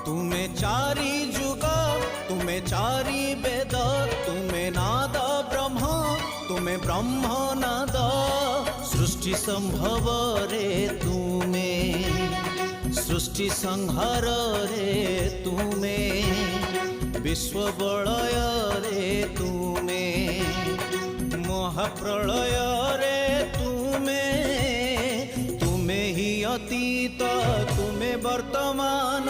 तुमे चारि जुग तुमे चारि वेद तुमे नाद ब्रह्म तुमे ब्रह्म नाद सृष्टि संभव रे तुमे सृष्टि संहार रे तुमे विश्व बलय रे तुमे महाप्रलय रे तुमे तुमे ही अतीत तुमे वर्तमान